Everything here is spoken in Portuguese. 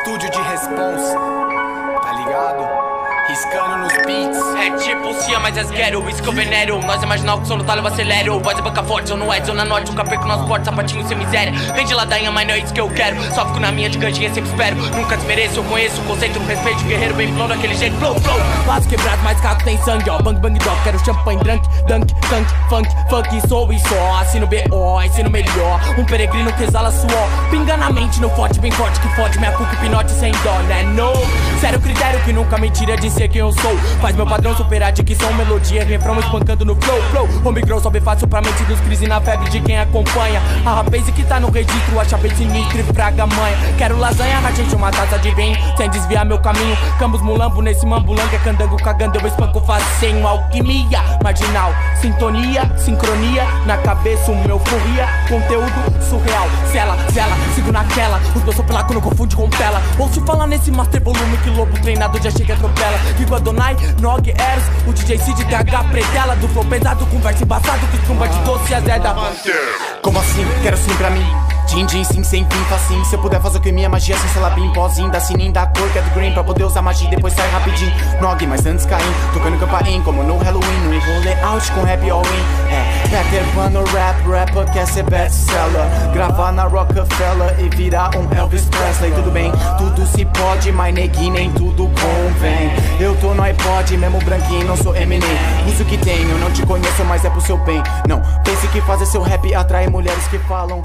estúdio de responsa, tá ligado? Riscando nos beats. É tipo Cia, mas as quero, isso que eu venero. Nós é marginal que sou no talo, eu acelero. Voz é boca forte, eu não é zona norte. Nunca perco nas portas, sapatinho sem miséria. Vem de ladainha, mas não é isso que eu quero. Só fico na minha de canjinha, sempre espero. Nunca desmereço, eu conheço o conceito, no respeito. Guerreiro bem flow daquele jeito, flow, flow. Vaso quebrado, mas caco tem sangue, ó. Bang, bang, dog, quero champanhe, drunk, dunk, tank, funk, funk, sou e só. Assino B.O., ensino melhor. Um peregrino que exala suor. Pinga na mente, no forte, bem forte, que fode minha cuca, hipnote sem dó, né? No, sério critério que nunca me tira de ser quem eu sou. Faz meu padrão superar dicção, melodia, refrão espancando no flow, flow. Homegrown sobe fácil pra mente dos crise na febre de quem acompanha. A rapaze que tá no registro, acha bem sinistro e fraga manha. Quero lasanha, rachete, uma taça de vinho, sem desviar meu caminho. Cambos mulambo nesse mambulangue, é candango cagando, eu espanco facinho. Alquimia, marginal, sintonia, sincronia, na cabeça uma euforia, conteúdo surreal. Zela, zela, sigo naquela, os meus soplaco não confunde com tela. Ouço falar nesse master volume que lobo treinado já chega e atropela. Digo Adonai, Nog, Eros, o DJ Cid, TH, pretela. Do flow pesado, conversa embaçado, que tromba de doce e azeda. Como assim? Quero sim pra mim. Din, din, sim, sem fim, facinho. Se eu puder fazer com minha magia sem selabim, pozinho, da sininho, da cor que é do green, pra poder usar magia e depois sai rapidinho. Nog, mas antes caim, tocando campainha, como no Halloween, no rolê out com rap all-in. Peter Pan no rapper quer ser best-seller, gravar na Rockefeller e virar um Elvis Presley. Tudo bem, tudo se pode, mas neguinho nem tudo convém. Eu tô no iPod, mesmo branquinho, não sou Eminem. Uso o que tenho, não te conheço, mas é pro seu bem. Não pense que fazer seu rap atrai mulheres que falam